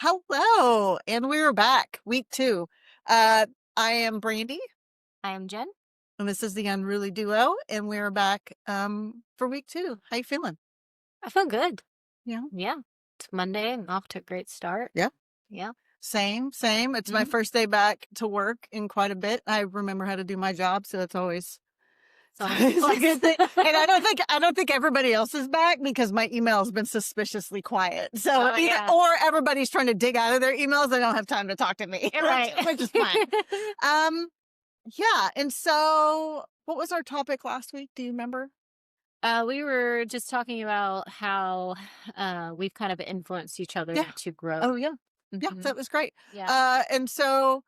Hello, and we're back, week 2. I am Brandi, I am Jen. and this is the Unruly Duo, and we're back for week 2. How you feeling? I feel good. Yeah, Yeah. It's Monday and off to a great start. yeah, Yeah. same. It's my Mhm. first day back to work in quite a bit. I remember how to do my job, so that's always It's always a it's a good thing. plus. And I don't think everybody else is back because my email has been suspiciously quiet. So Oh, yeah. or everybody's trying to dig out of their emails. They don't have time to talk to me, You're right. which is fine. Um, Yeah, and so what was our topic last week? Do you remember? We were just talking about how we've kind of influenced each other Yeah. to grow. Oh, yeah. Yeah, Hmm. that was great. Yeah. And so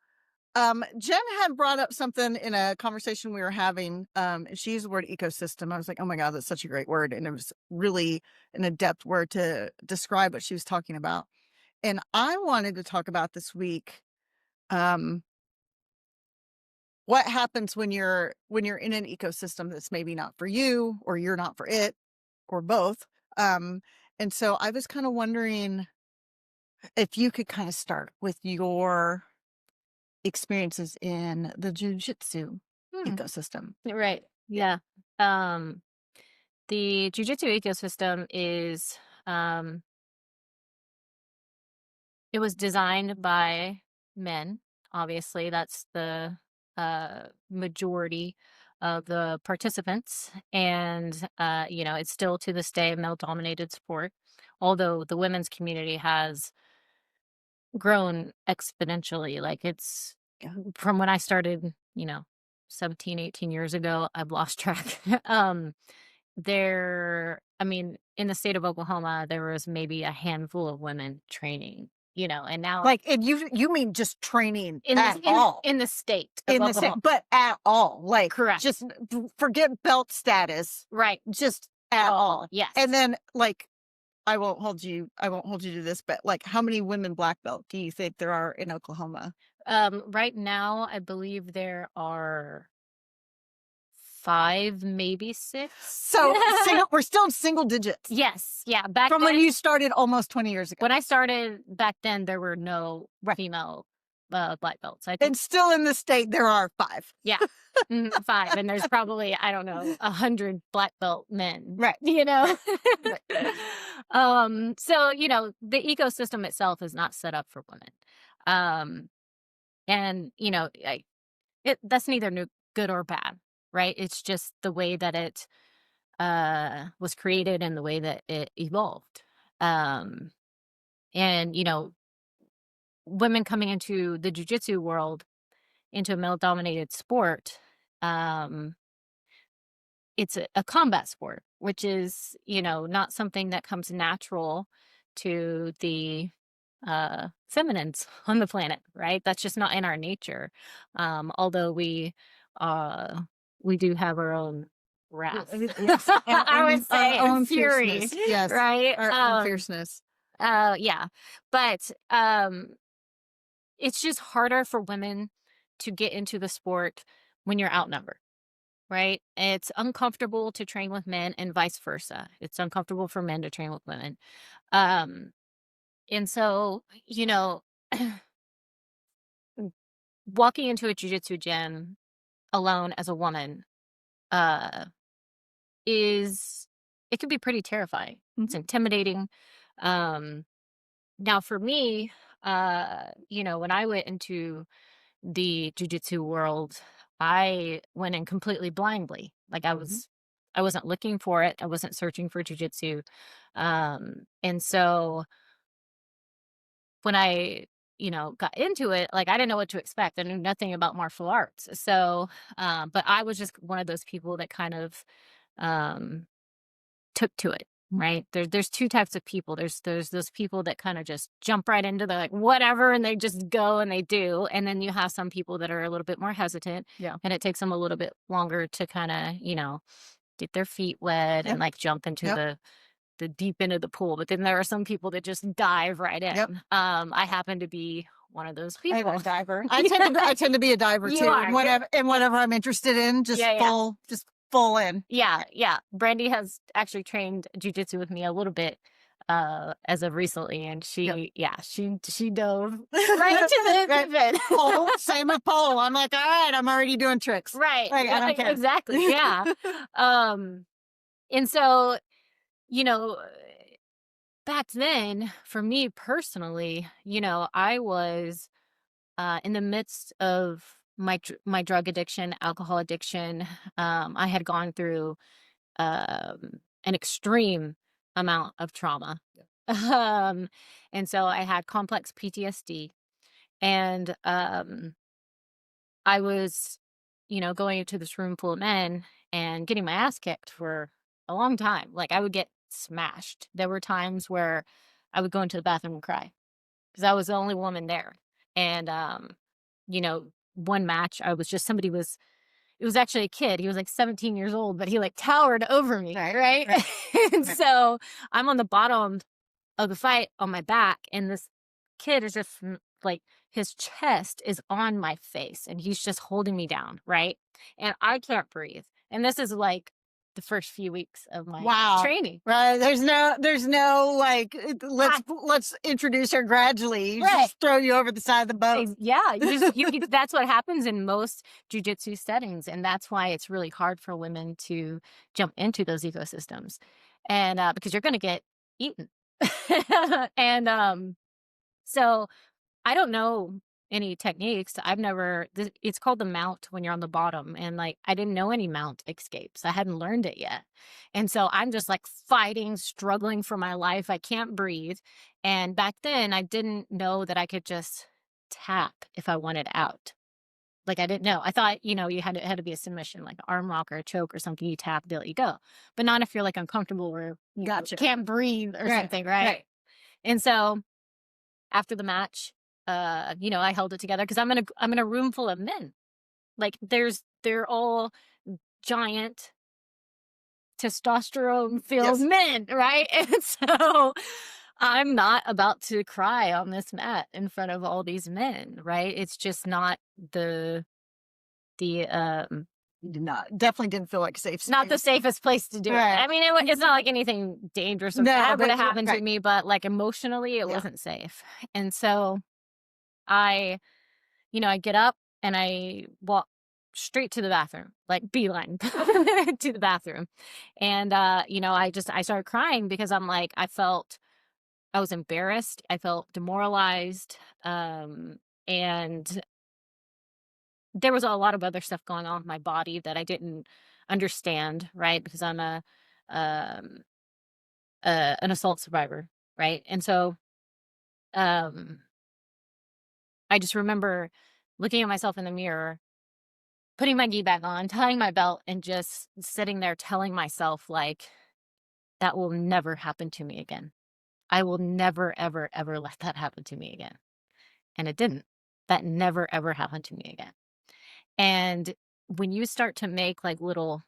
Jen had brought up something in a conversation we were having. And she used the word ecosystem. I was like, oh my God, that's such a great word. And it was really an adept word to describe what she was talking about. And I wanted to talk about this week. Um, what happens when you're in an ecosystem that's maybe not for you, or you're not for it, or both. um and so I was kind of wondering if you could kind of start with your experiences in the jiu-jitsu Hmm. ecosystem. Right. Yeah. Um, the jiu-jitsu ecosystem is um, it was designed by men. Obviously, that's the majority of the participants. And, it's still to this day a male dominated sport, although the women's community has grown exponentially. Like it's Yeah. from when I started, 17, 18 years ago, I've lost track. I mean, in the state of Oklahoma, there was maybe a handful of women training, and now Like, and you mean just training in at the all in the state of in the state, Oklahoma. but at all, like, Correct. just forget belt status, Right. just at all. Yes. And then, like, I won't hold you to this, but, like, how many women black belt do you think there are in Oklahoma? Right now, I believe there are 5, maybe 6. So we're still in single digits Yes. Yeah. Back from when then, you started almost 20 years ago, when I started back then, there were no right? female black belts. I think, And still in the state, there are 5. yeah, 5, and there's probably, I don't know, 100 black belt men. Right. Right. So the ecosystem itself is not set up for women, um, and that's neither good or bad, right? It's just the way that it was created and the way that it evolved. Um, and women coming into the jujitsu world, into a male dominated sport, um, it's a combat sport, which is, not something that comes natural to the feminines on the planet, right? That's just not in our nature. Although we do have our own wrath. Yes. I would Our say, and own fury, fierceness. Yes. right? Our own fierceness. Yeah. But it's just harder for women to get into the sport when you're outnumbered, right? It's uncomfortable to train with men and vice versa. It's uncomfortable for men to train with women. Um, and so, walking into a jujitsu gym alone as a woman, uh, is it can be pretty terrifying. It's Mhm. intimidating. Um, Now for me, when I went into the jujitsu world, I went in completely blindly. Like Mhm. I wasn't looking for it. I wasn't searching for jujitsu. And so when I, got into it, like I didn't know what to expect. I knew nothing about martial arts. So, but I was just one of those people that kind of, um, took to it, right? There's 2 types of people. There's those people that kinda just jump right into the, like, whatever, and they just go and they do, and then you have some people that are a little bit more hesitant, Yeah. and it takes them a little bit longer to kinda, get their feet wet and, Yep. like, jump into Yep. the deep end of the pool, but then there are some people that just dive right in. Yep. I happen to be one of those I'm people. a diver. I Yeah. tend to be a diver You too. And are. whatever I'm interested in, Yeah, yeah. just full in. Yeah, yeah. Brandy has actually trained jujitsu with me a little bit, as of recently, and Yep. she dove right into the Right. deep end. Pole, same with pole. I'm like, all right, I'm already doing tricks. Right. Like, I Yeah, don't care. exactly. Yeah. Um, and so, you know, back then, for me personally, I was in the midst of my drug addiction, alcohol addiction. I had gone through an extreme amount of trauma. Um, and so I had complex PTSD, and I was, going into this room full of men and getting my ass kicked for a long time. Like, I would get smashed. There were times where I would go into the bathroom and cry because I was the only woman there. And you know, one match, I was just somebody was it was actually a kid. He was like 17 years old, but he like towered over me, Right. right? Right. And Right. so I'm on the bottom of the fight on my back, and this kid is just like his chest is on my face, and he's just holding me down, right? And I can't breathe. And this is like the first few weeks of my Wow. training. Right. There's no like, let's introduce her gradually. You Right. just throw you over the side of the boat. Yeah, that's what happens in most jujitsu settings, and that's why it's really hard for women to jump into those ecosystems, and because you're going to get eaten. And so I don't know any techniques. I've never. It's called the mount when you're on the bottom, and like I didn't know any mount escapes. I hadn't learned it yet, and so I'm just like fighting, struggling for my life. I can't breathe, and back then I didn't know that I could just tap if I wanted out. Like I didn't know. I thought you had to be a submission, like an arm lock or a choke or something. You tap, they let you go, but not if you're like uncomfortable or Gotcha. can't breathe or Right. something, right? Right. And so after the match, I held it together because I'm in a room full of men. Like they're all giant testosterone filled Yes. men, right? And so I'm not about to cry on this mat in front of all these men, right? It's just not the You did not. Definitely didn't feel like safe not the space. safest place to do it. Right. I mean, it's not like anything dangerous or No, bad would but have happened to right. me, but like emotionally, it Yeah. wasn't safe. And so I I get up and I walk straight to the bathroom, like beeline to the bathroom. And I started crying because I'm like, I was embarrassed. I felt demoralized. And there was a lot of other stuff going on with my body that I didn't understand, right? Because I'm um an assault survivor, right? And so um I just remember looking at myself in the mirror, putting my gi back on, tying my belt, and just sitting there telling myself, like, that will never happen to me again. I will never, ever, ever let that happen to me again. And it didn't. That never, ever happened to me again. And when you start to make like little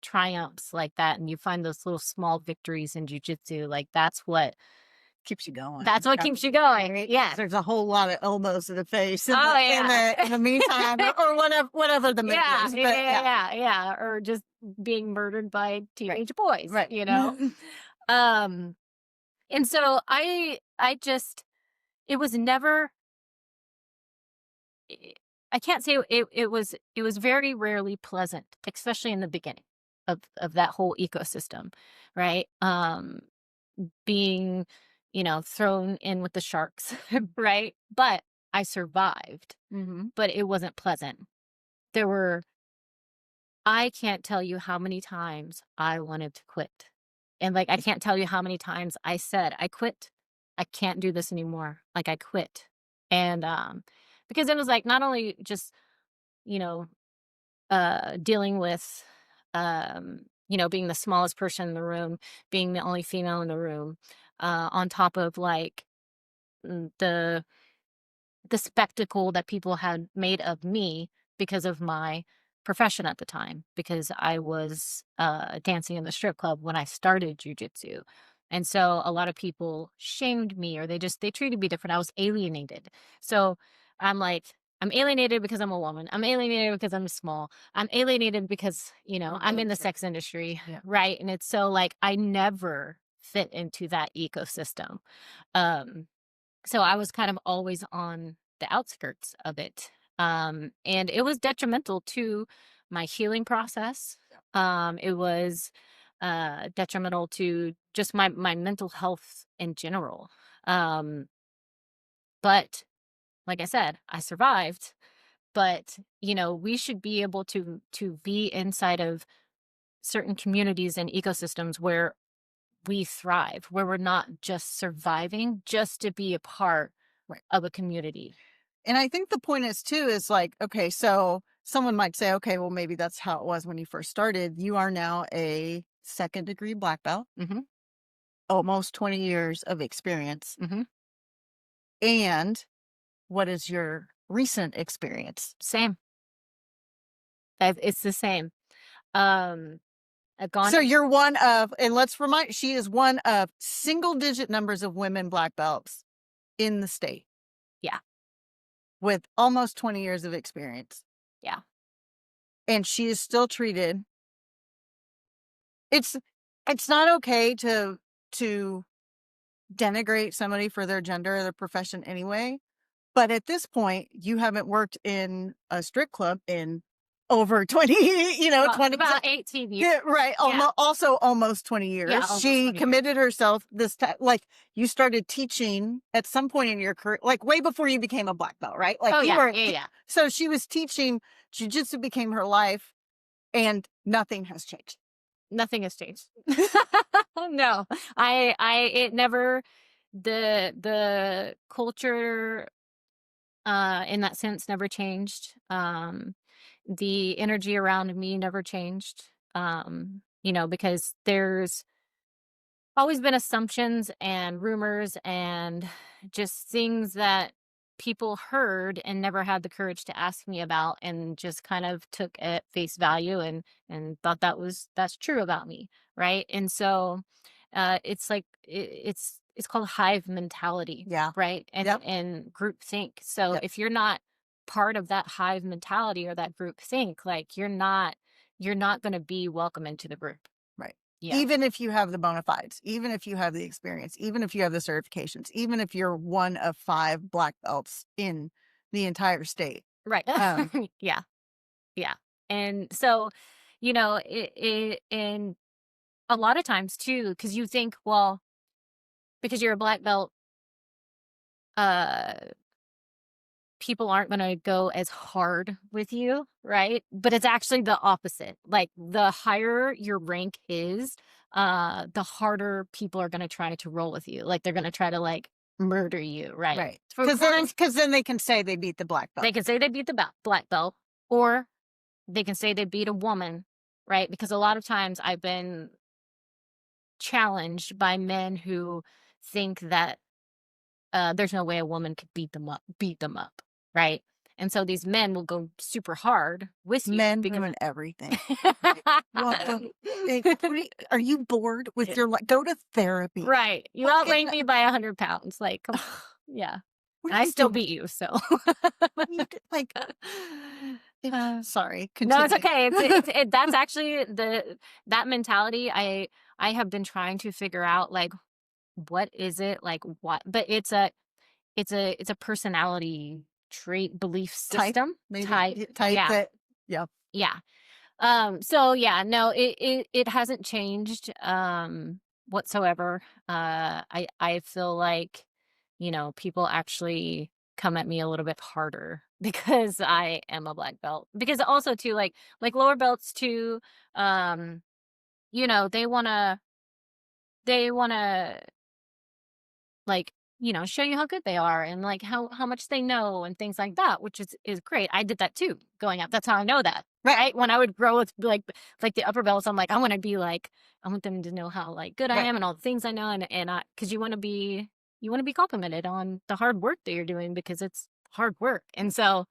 triumphs like that and you find those little small victories in jujitsu, like Keeps you going. that's what Right. keeps you going. Right. Yeah. There's a whole lot of elbows to the face in Oh the in the yeah. in the meantime, or whatever the move Yeah, is. yeah, But yeah, yeah. yeah, yeah, or just being murdered by Right. teenage boys, Right. you know? Um, and so I just it was never I I can't say it was very rarely pleasant, especially in the beginning of that whole ecosystem, right? Being, thrown in with the sharks, right? But I survived, Mhm. but it wasn't pleasant. There were I can't tell you how many times I wanted to quit. And like I can't tell you how many times I said, I quit. I can't do this anymore. Like I quit. And because it was like not only just, you know, dealing with being the smallest person in the room, being the only female in the room, on top of like the spectacle that people had made of me because of my profession at the time, because I was dancing in the strip club when I started jujitsu. And so a lot of people shamed me or they treated me different. I was alienated. So I'm like, I'm alienated because I'm a woman. I'm alienated because I'm small. I'm alienated because, I'm in the sex industry. Yeah. Right. And it's so like, I never fit into that ecosystem. Um, so I was kind of always on the outskirts of it. And it was detrimental to my healing process. It was detrimental to just my mental health in general. Um, but like I said, I survived. But we should be able to be inside of certain communities and ecosystems where we thrive, where we're not just surviving just to be a part Right. of a community. And I think the point is too is like, okay, so someone might say, okay, well, maybe that's how it was when you first started. You are now a second degree black belt, Mhm, almost 20 years of experience. mhm. And what is your recent experience? Same. It's the same. Um, I've gone So in. you're one of, and let's remind, she is one of single digit numbers of women black belts in the state Yeah, with almost 20 years of experience. yeah. And she is still treated. It's it's not okay to denigrate somebody for their gender or their profession anyway. But at this point, you haven't worked in a strip club in over 20, Well, 20. about 18 years. Yeah, right. Yeah, Also almost 20 yeah, years. almost She 20 years. committed herself this time. Like you started teaching at some point in your career, like way before you became a black belt, right? Like Oh, you yeah, were, yeah, yeah. so she was teaching, jujitsu became her life and nothing has changed. Nothing has changed. No, it never the culture, in that sense never changed. The energy around me never changed. Because there's always been assumptions and rumors and just things that people heard and never had the courage to ask me about and just kind of took at face value and thought that's true about me, right? And so it's like it's called hive mentality, Yeah. right? and Yep. and group think. So Yep. if you're not part of that hive mentality or that group think, like you're not going to be welcome into the group. Right. Yeah. Even if you have the bona fides, even if you have the experience, even if you have the certifications, even if you're one of 5 black belts in the entire state. Right. Um, Yeah. Yeah. And so, and a lot of times too, because you think, well, because you're a black belt, uh, people aren't going to go as hard with you, right? But it's actually the opposite. Like the higher your rank is, the harder people are going to try to roll with you. Like they're going to try to like murder you, right? right. For Because then they can say they beat the black belt. they can say they beat the black belt, or they can say they beat a woman, right? Because a lot of times I've been challenged by men who think that there's no way a woman could beat them up, right? And so these men will go super hard with you Men because ruin everything. What the are you bored with your life? Go to therapy. right. You Fucking outweigh me by 100 pounds. Like, come on. Yeah. what And are I you still doing? beat you. So, What are you like, sorry, no, it's continue. okay. That's actually that mentality. I have been trying to figure out like what is it like what, but it's a personality trait, belief Type, system maybe type. type Yeah. that. Yeah. Yeah. So yeah, no, it hasn't changed whatsoever. I feel like, people actually come at me a little bit harder because I am a black belt. Because also too, like lower belts too, um, they wanna like, show you how good they are and like how much they know and things like that, which is great. I did that too going up. That's how I know that. Right. Right. When I would grow with like the upper belts, I'm like, I want them to know how like good I Right. am and all the things I know and I because you want to be complimented on the hard work that you're doing because it's hard work. And so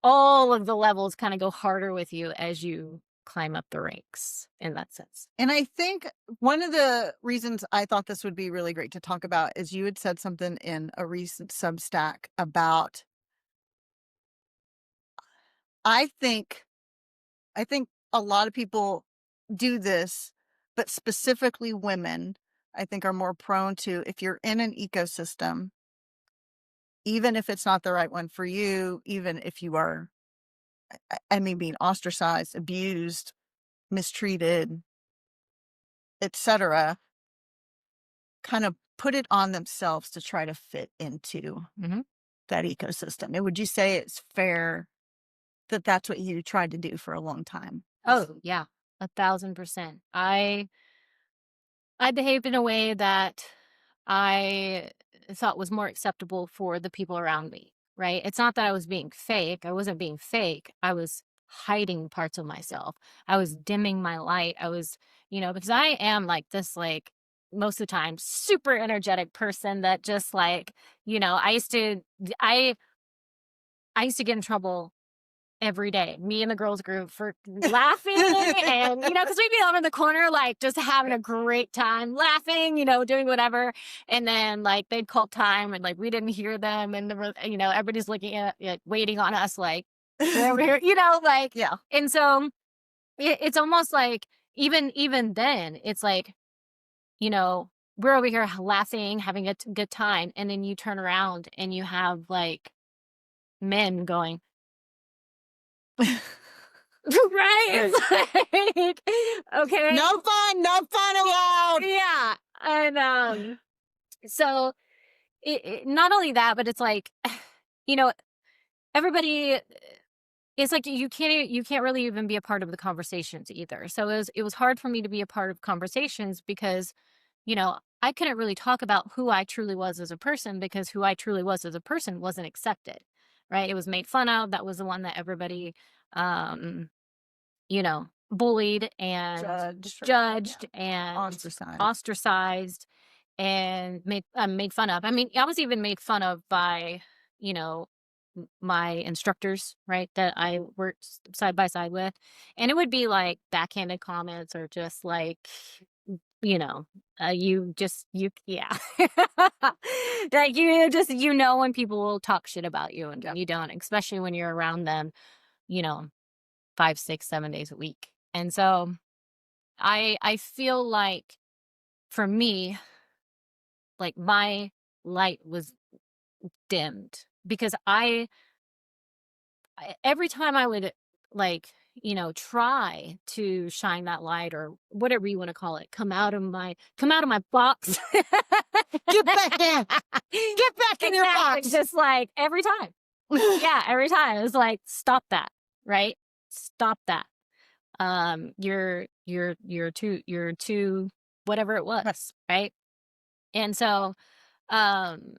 all of the levels kind of go harder with you as you climb up the ranks in that sense. And I think one of the reasons I thought this would be really great to talk about is you had said something in a recent Substack about I think I think a lot of people do this, but specifically women I think, are more prone to, if you're in an ecosystem, even if it's not the right one for you, even if you are, I mean, being ostracized, abused, mistreated, etc., kind of put it on themselves to try to fit into Mhm. that ecosystem. And would you say it's fair that that's what you tried to do for a long time? Oh, yeah, 1,000%. I behaved in a way that I thought was more acceptable for the people around me, right? It's not that I was being fake. I wasn't being fake. I was hiding parts of myself. I was dimming my light. I was, because I am like this, like, most of the time, super energetic person that just like, I I used to get in trouble every day, me and the girls group for laughing and, because we'd be over in the corner, like, just having a great time laughing, doing whatever, and then, like, they'd call time and, like, we didn't hear them, and everybody's looking at like, waiting on us, like, "They're over here," like, Yeah. and so it's almost like even then, it's like, you know, we're over here laughing, having a good time, and then you turn around and you have, like, men going, right? It's like, okay. No fun, no fun allowed. Yeah. And so not only that, but it's like, you know, everybody, it's like you can't really even be a part of the conversations either. So it was hard for me to be a part of conversations because, I couldn't really talk about who I truly was as a person because who I truly was as a person wasn't accepted. Right. It was made fun of. That was the one that everybody um bullied and Judged, yeah, judged and ostracized. ostracized and made fun of. I mean, I was even made fun of by, you know, my instructors, right, that I worked side by side with, and it would be like backhanded comments or just like, you know, yeah, like when people will talk shit about you and Yep. you don't, especially when you're around them, you know, 5, 6, 7 days a week. And so I feel like for me, like my light was dimmed because every time I would like, try to shine that light or whatever you want to call it, come out of my box. Get back in. Get back in your Exactly. box. Just like every time. Yeah, every time. It was like, stop that, right? Stop that. You're too whatever it Right. was, right? And so, um,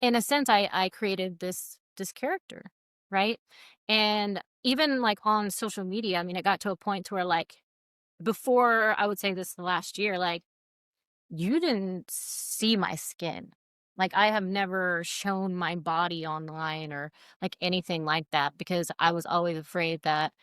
in a sense, I created this character, right? And even like on social media, I mean, it got to a point to where like before I would say this the last year, like you didn't see my skin. Like I have never shown my body online or like anything like that because I was always afraid that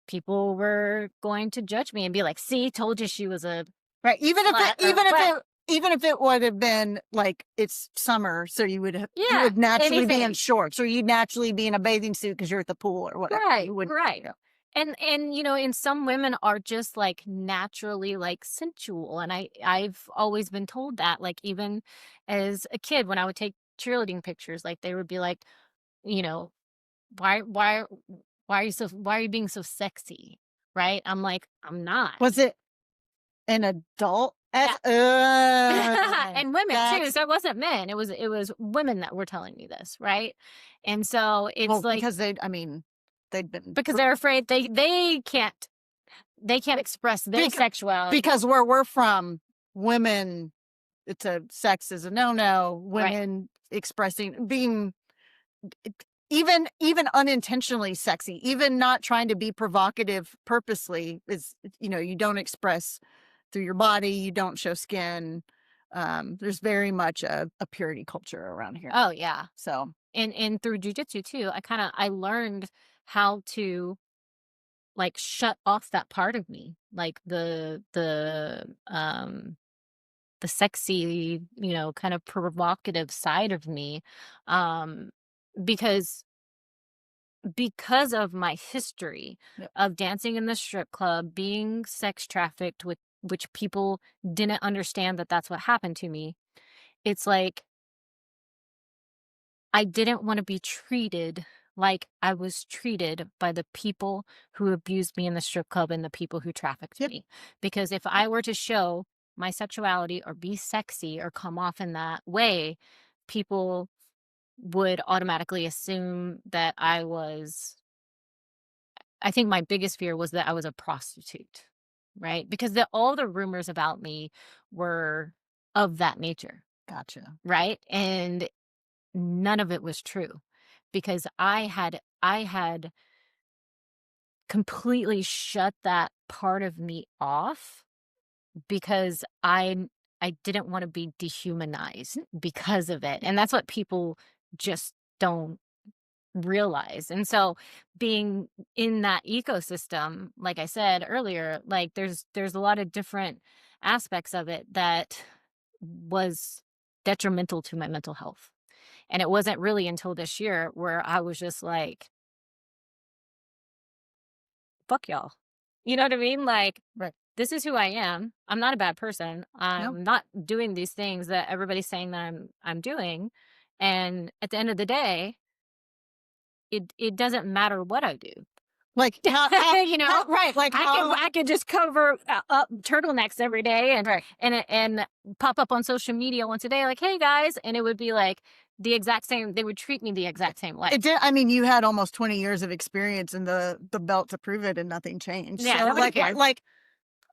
people were going to judge me and be like, "See, told you she was a Right. slut," or what. Even if it would have been like it's summer, so you Yeah, would naturally be in anything. shorts, or you'd naturally be in a bathing suit because you're at the pool or whatever. Right, You wouldn't. right. Yeah. And some women are just like naturally like sensual, and I've always been told that, like even as a kid when I would take cheerleading pictures, like they would be like, you know, why are you being so sexy? Right? I'm like, I'm not. Was it an adult? Yeah. And women too. That's So it wasn't men. It was women that were telling me this, right? And so it's well like because I mean, they'd been because they're afraid they can't express their because, sexuality. because where we're from, women, it's a sex is a no. Right. Women expressing being even unintentionally sexy, even not trying to be provocative purposely is, you don't express through your body, you don't show skin. There's very much a purity culture around here. Oh, yeah. So And through jujitsu too, I learned how to, like, shut off that part of me, like the sexy, kind of provocative side of me, um, because of my history yeah. of dancing in the strip club, being sex trafficked with which people didn't understand that that's what happened to me. It's like I didn't want to be treated like I was treated by the people who abused me in the strip club and the people who trafficked Yep. me. Because if I were to show my sexuality or be sexy or come off in that way, people would automatically assume that I think my biggest fear was that I was a prostitute, right? Because all the rumors about me were of that nature, Gotcha. right? And none of it was true because I had completely shut that part of me off because I didn't want to be dehumanized because of it. And that's what people just don't realize. And so being in that ecosystem, like I said earlier, like there's a lot of different aspects of it that was detrimental to my mental health. And it wasn't really until this year where I was just like, fuck y'all. You know what I mean? Like, Right. this is who I am. I'm not a bad person. No. I'm not doing these things that everybody's saying that I'm doing. And at the end of the day, it doesn't matter what I do. Like You know, right. Like how I could just cover up turtlenecks every day right. and pop up on social media once a day, like, hey guys, and it would be like the exact same. They would treat me the exact same way. It did. I mean, you had almost 20 years of experience in the belt to prove it, and nothing changed. Yeah, So, nobody cared.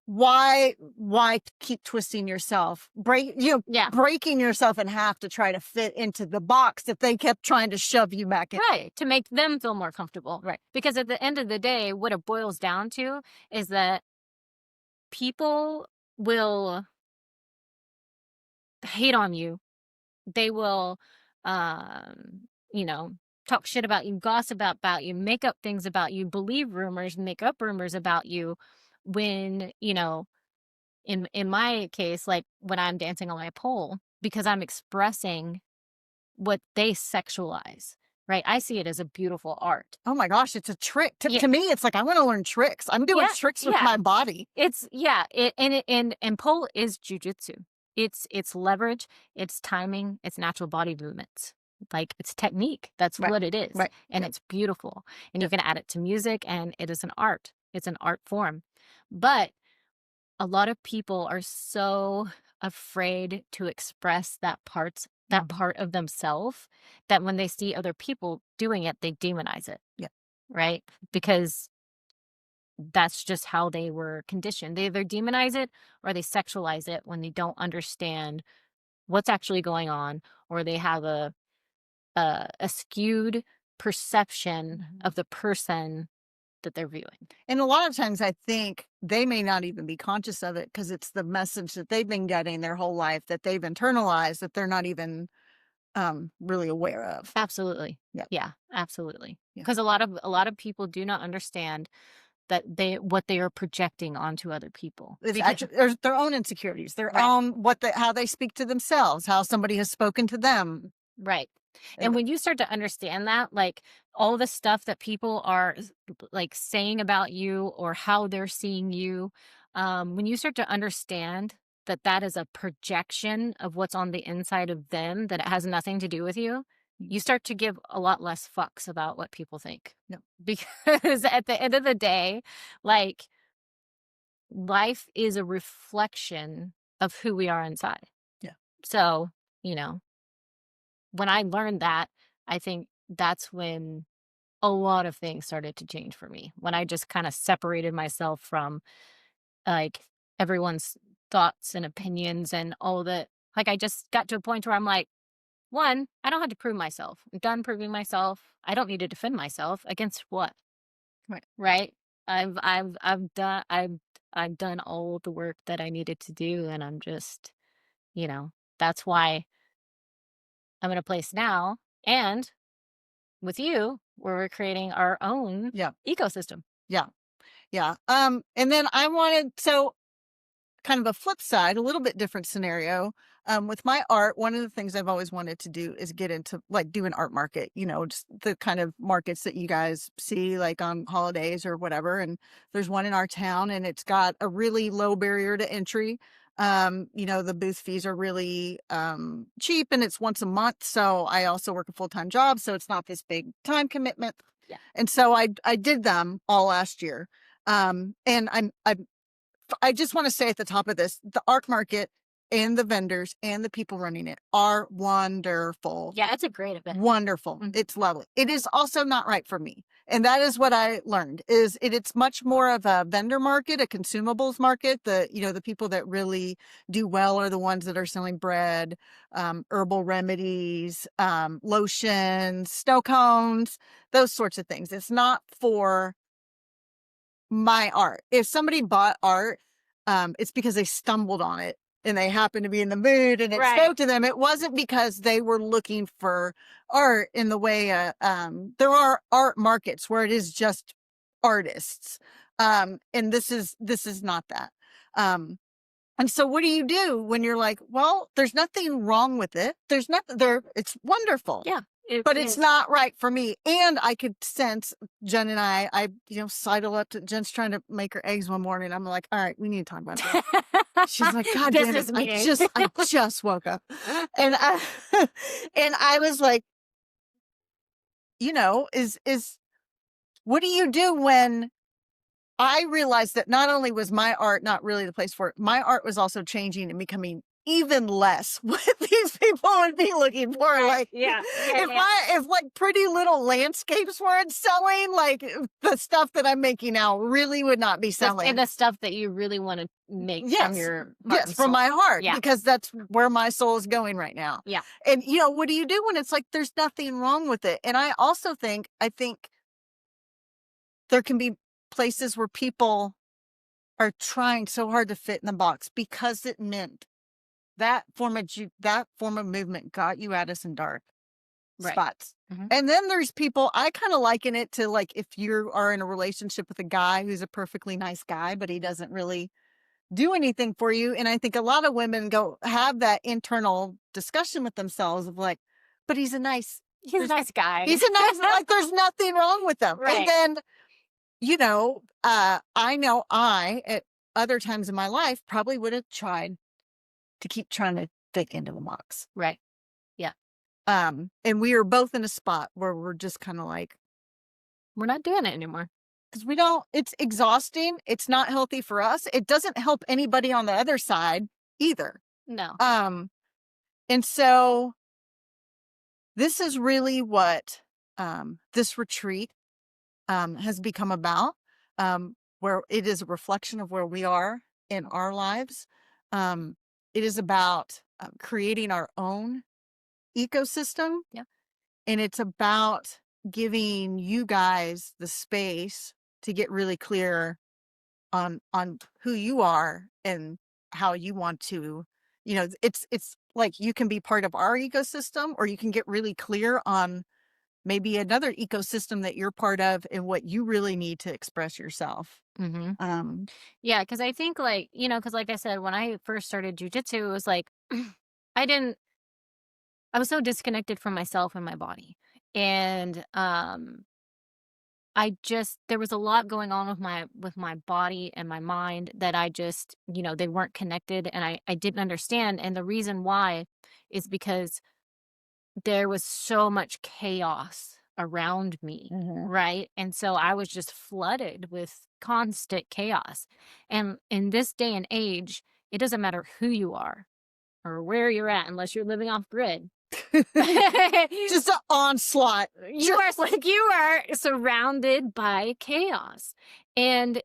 why keep twisting yourself, Yeah, breaking yourself in half to try to fit into the box that they kept trying to shove you back in? right. To make them feel more comfortable. Right. Because at the end of the day, what it boils down to is that people will hate on you. They will, you know, talk shit about you, gossip about you, make up things about you, believe rumors, make up rumors about you when, in my case, like when I'm dancing on my pole, because I'm expressing what they sexualize, right? I see it as a beautiful art. Oh my gosh, it's a trick. Yeah, To me, it's like I want to learn tricks. I'm doing yeah, tricks with yeah. my body. It's yeah, and pole is jujitsu. It's leverage, it's timing, it's natural body movements. Like it's technique. That's Right. what it is. Right. And Yep. it's beautiful. And you Yep. can add it to music and it is an art. It's an art form. But a lot of people are so afraid to express that Mhm. part of themselves that when they see other people doing it, they demonize it, Yep. right? Because that's just how they were conditioned. They either demonize it or they sexualize it when they don't understand what's actually going on, or they have a skewed perception Mhm. of the person that they're viewing. And a lot of times I think they may not even be conscious of it because it's the message that they've been getting their whole life that they've internalized that they're not even really aware of. Absolutely. Yeah. Yeah, absolutely. Yeah. Because a lot of people do not understand that what they are projecting onto other people. It's Because actually their own insecurities, their right. own how they speak to themselves, how somebody has spoken to them. Right. And And when you start to understand that, like all the stuff that people are like saying about you or how they're seeing you, when you start to understand that that is a projection of what's on the inside of them, that it has nothing to do with you, you start to give a lot less fucks about what people think. no, Because at the end of the day, like life is a reflection of who we are inside. yeah. So, you know, when I learned that, I think that's when a lot of things started to change for me. When I just kind of separated myself from like everyone's thoughts and opinions and all that. Like I just got to a point where I'm like, one, I don't have to prove myself. I'm done proving myself. I don't need to defend myself against what, Right. right? I've done all the work that I needed to do, and I'm just, that's why I'm in a place now. And with you, where we're creating our own Yeah. ecosystem. Yeah. Yeah. And then I wanted kind of a flip side, a little bit different scenario. With my art, one of the things I've always wanted to do is get into like do an art market, just the kind of markets that you guys see like on holidays or whatever. And there's one in our town and it's got a really low barrier to entry. The booth fees are really cheap and it's once a month. So I also work a full-time job. So it's not this big time commitment. Yeah. And so I did them all last year. And I just want to say at the top of this, the art market and the vendors and the people running it are wonderful. Yeah, it's a great event. Wonderful. It's lovely. It is also not right for me. And that is what I learned is it's much more of a vendor market, a consumables market. The people that really do well are the ones that are selling bread, herbal remedies, lotions, snow cones, those sorts of things. It's not for my art. If somebody bought art, it's because they stumbled on it and they happened to be in the mood and it spoke to them. It wasn't because they were looking for art in the way there are art markets where it is just artists. And this is not that. And so what do you do when you're like, well, there's nothing wrong with it. There's nothing there. It's wonderful. Yeah. But it's not right for me. And I could sense Jen and I sidle up to Jen's trying to make her eggs one morning. I'm like, all right, we need to talk about this. She's like, God damn it. I just woke up. And I was like, what do you do when I realized that not only was my art not really the place for it, my art was also changing and becoming even less what these people would be looking for. Like, if like pretty little landscapes weren't selling, like the stuff that I'm making now really would not be selling. And the stuff that you really want to make from your heart from my heart, because that's where my soul is going right now. Yeah. And what do you do when it's like there's nothing wrong with it? And I also think there can be places where people are trying so hard to fit in the box because it meant that form of movement got you at us in dark spots. Mm-hmm. And then there's people, I kind of liken it to like if you are in a relationship with a guy who's a perfectly nice guy, but he doesn't really do anything for you. And I think a lot of women have that internal discussion with themselves of like, but he's a nice guy. He's a nice, like there's nothing wrong with them. Right. And then, I know at other times in my life probably would have tried to keep trying to fit into the box. Right. Yeah. And we are both in a spot where we're just kind of like, we're not doing it anymore. Because it's exhausting. It's not healthy for us. It doesn't help anybody on the other side either. No. And so this is really what this retreat has become about, where it is a reflection of where we are in our lives. It is about creating our own ecosystem. Yeah. And it's about giving you guys the space to get really clear on who you are and how you want to, it's like you can be part of our ecosystem or you can get really clear on maybe another ecosystem that you're part of and what you really need to express yourself. Mm-hmm. Yeah, because I think because like I said, when I first started jiu-jitsu, it was like I was so disconnected from myself and my body. And there was a lot going on with my body and my mind that I just, they weren't connected and I didn't understand. And the reason why is because there was so much chaos around me, right? And so I was just flooded with constant chaos. And in this day and age, it doesn't matter who you are or where you're at, unless you're living off grid. Just an onslaught. You are surrounded by chaos. And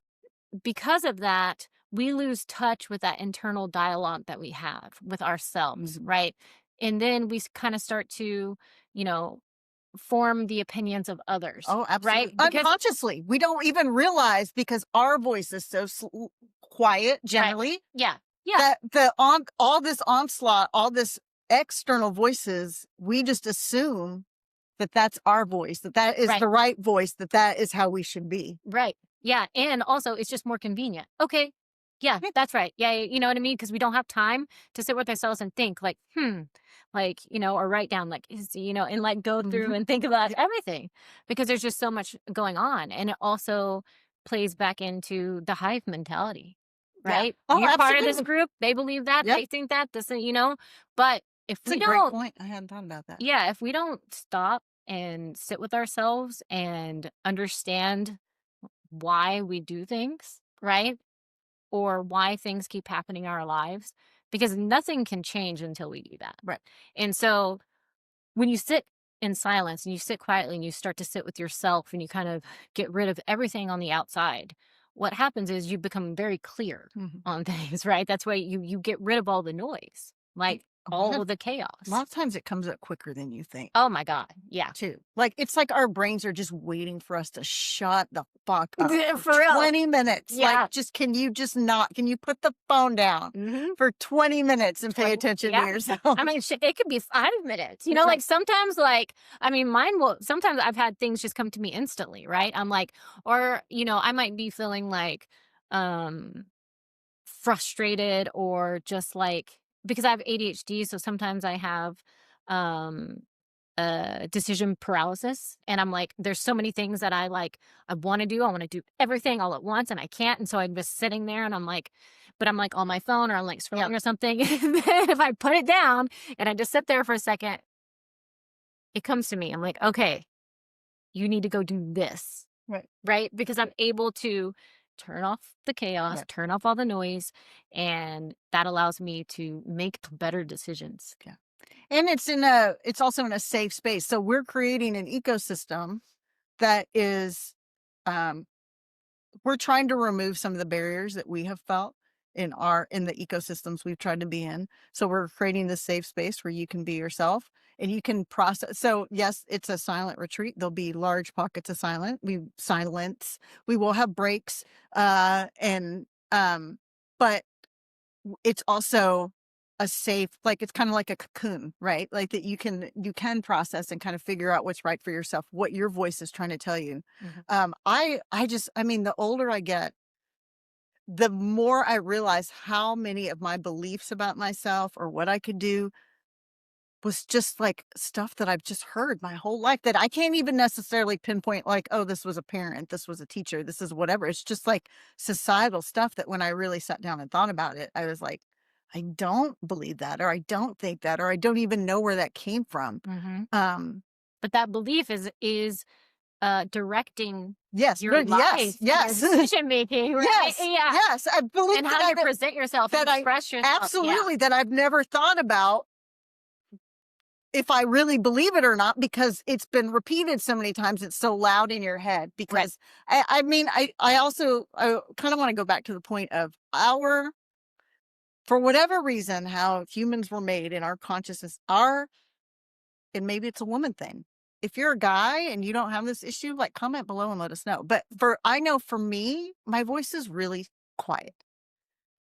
because of that, we lose touch with that internal dialogue that we have with ourselves, right? And then we kind of start to, form the opinions of others. Oh, absolutely. Right? Unconsciously. We don't even realize because our voice is so quiet generally. Right. Yeah. Yeah. That all this onslaught, all this external voices, we just assume that that's our voice, that is the right voice, that is how we should be. Right. Yeah. And also it's just more convenient. Okay. Yeah, that's right. Yeah, you know what I mean? Because we don't have time to sit with ourselves and think like, like, or write down like, and like go through Mhm. and think about Yeah. everything because there's just so much going on. And it also plays back into the hive mentality, Yeah. right? Oh, You're part of this absolutely. group. They believe that. Yep. They think that. But if It's we a great don't, point. I hadn't thought about that. yeah, if we don't stop and sit with ourselves and understand why we do things, right? Or why things keep happening in our lives because nothing can change until we do that. Right. And so when you sit in silence and you sit quietly and you start to sit with yourself and you kind of get rid of everything on the outside, what happens is you become very clear Mhm. on things, right? That's why you get rid of all the noise, And like a lot all of of the a chaos. lot of times it comes up quicker than you think. Oh my God. Yeah. Too. Like, it's like our brains are just waiting for us to shut the fuck up for For real. 20 minutes. Like, Yeah. can you just not can you put the phone down Hmm. for 20 minutes and pay attention to Yeah. yourself? I mean, shit, it could be 5 minutes. Right. Like sometimes, I mean, mine will, sometimes I've had things just come to me instantly, right? I'm like, or, I might be feeling like, um, frustrated or just like, because I have ADHD. So sometimes I have, um, decision paralysis. And I'm like, there's so many things that I want to do. I want to do everything all at once and I can't. And so I'm just sitting there and I'm like, but I'm like on my phone or I'm like Yep. scrolling or something. And then if I put it down and I just sit there for a second, it comes to me. I'm like, okay, you need to go do this. Right. Right. Because I'm able to turn off the chaos, Right. turn off all the noise. And that allows me to make better decisions. Yeah. And it's also in a safe space. So we're creating an ecosystem that is um we're trying to remove some of the barriers that we have felt in the ecosystems we've tried to be in. So we're creating this safe space where you can be yourself and you can process. So yes, it's a silent retreat. There'll be large pockets of silence. We will have breaks, and but it's also a safe, like, it's kind of like a cocoon, right? Like that you can process and kind of figure out what's right for yourself, what your voice is trying to tell you. Mhm. I mean, the older I get, the more I realize how many of my beliefs about myself or what I could do was just like stuff that I've just heard my whole life that I can't even necessarily pinpoint, like, oh, this was a parent, this was a teacher, this is whatever. It's just like societal stuff that when I really sat down and thought about it, I was like, I don't believe that, or I don't think that, or I don't even know where that came from. Mhm. Um, But that belief is directing yes, your but yes, life and your yes, decision making, right? yes, Yeah. yes. I believe And how you present yourself and that I express yourself. Yeah. absolutely that I've never thought about if I really believe it or not, because it's been repeated so many times, it's so loud in your head. Right. Because I mean, I also I kind of want to go back to the point of our, for whatever reason, how humans were made in our consciousness, and maybe it's a woman thing. If you're a guy and you don't have this issue, like, comment below and let us know. But I know for me, my voice is really quiet.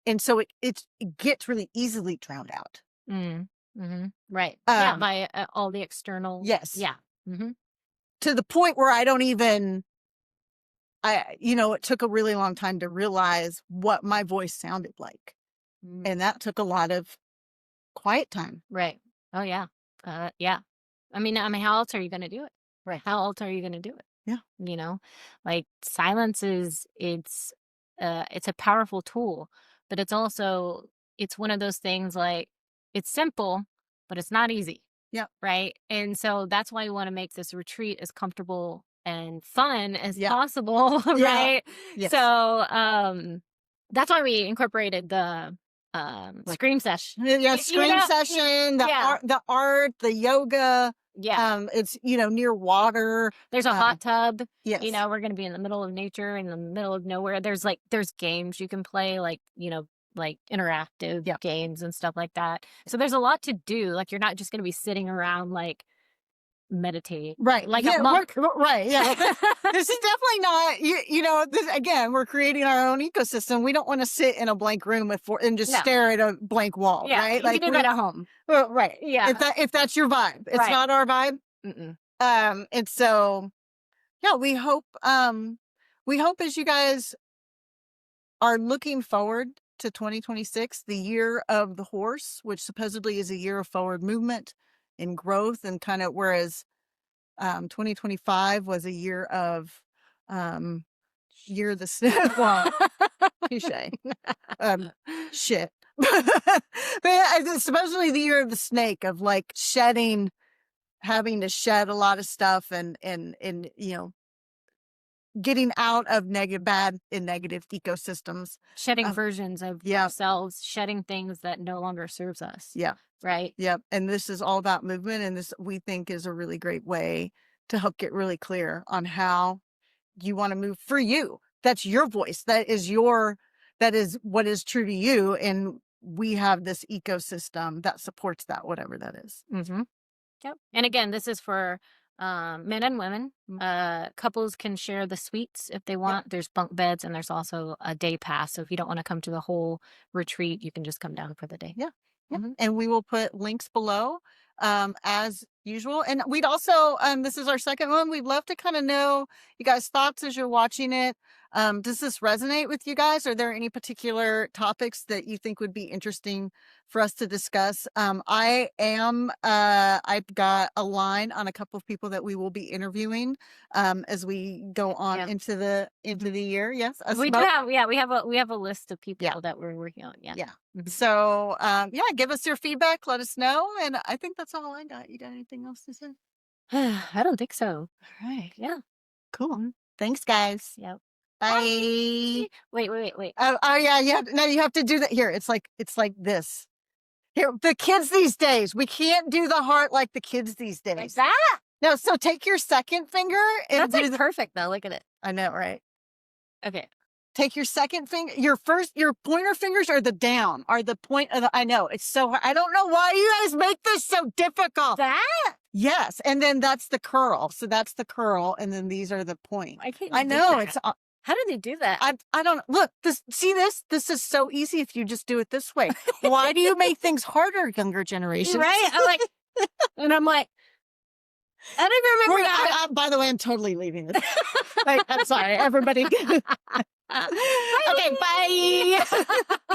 And so it gets really easily drowned out. Mm. Mhm. Right. Yeah, Um, by, all the external, yes. yeah. Mhm. To the point where I don't even it took a really long time to realize what my voice sounded like. Mm. And that took a lot of quiet time. Right. Oh, yeah. Yeah. I mean, how else are you gonna do it? Right. How else are you gonna do it? Yeah. You know? Like, silence is it's a powerful tool, but it's one of those things, like, it's simple, but it's not easy. Yeah. Right? And so that's why we wanna make this retreat as comfortable and fun as Yeah. possible, Yeah. right? Yes. So, that's why we incorporated the, Like, scream session. yeah, You scream know? session, Yeah. the art, the yoga. Yeah. It's, near water. There's a Uh, hot tub, yes. we're gonna be in the middle of nature, in the middle of nowhere. There's games you can play, like interactive Yeah. games and stuff like that. So there's a lot to do. Like, you're not just gonna be sitting around, like, meditate Right. like a Yeah. monk. Right. Yeah. This is definitely not, this, again, we're creating our own ecosystem. We don't want to sit in a blank room and just No. stare at a blank wall, Yeah, right? you can Like do that at home. well, right. Yeah. If that's your vibe, it's Right. not our vibe. Mm-mm. And so, yeah, we hope as you guys are looking forward to 2026, the year of the horse, which supposedly is a year of forward movement and growth, and kind of whereas 2025 was a year of year of the snake. Well, touche. Shit. But yeah, it's supposedly the year of the snake, of like shedding, having to shed a lot of stuff, and getting out of bad and negative ecosystems. Shedding versions of Yeah. ourselves, shedding things that no longer serves us. Yeah. Right. Yep. And this is all about movement. And this, we think, is a really great way to help get really clear on how you want to move for you. That's your voice. That is what is true to you. And we have this ecosystem that supports that, whatever that is. Mm-hmm. Yep. And again, this is for men and women. Couples can share the suites if they want. Yep. There's bunk beds, and there's also a day pass. So if you don't want to come to the whole retreat, you can just come down for the day. Yeah. Mm-hmm. And we will put links below as usual. And we'd also, this is our second one. We'd love to kind of know you guys' thoughts as you're watching it. Does this resonate with you guys? Are there any particular topics that you think would be interesting for us to discuss? I've got a line on a couple of people that we will be interviewing as we go on into the year. Yes, we have a list of people that we're working on. Yeah. Mm-hmm. So give us your feedback. Let us know. And I think that's all I got. You got anything else to say? I don't think so. All right. Yeah. Cool. Mm-hmm. Thanks, guys. Yep. Bye. Wait. Oh yeah. No, you have to do that here. It's like this. Here, the kids these days, we can't do the heart like the kids these days. Like that? No, so take your second finger and that's like perfect though. Look at it. I know, right? Okay. Take your second finger. Your pointer fingers are the down, are the point of the. I know it's so hard. I don't know why you guys make this so difficult. That? Yes, and then that's the curl. So that's the curl, and then these are the point. I know it's. How do they do that? I don't look. See this? This is so easy if you just do it this way. Why do you make things harder, younger generations? Right? I'm like, I don't remember that. By the way, I'm totally leaving this. I'm sorry, everybody. Okay, bye.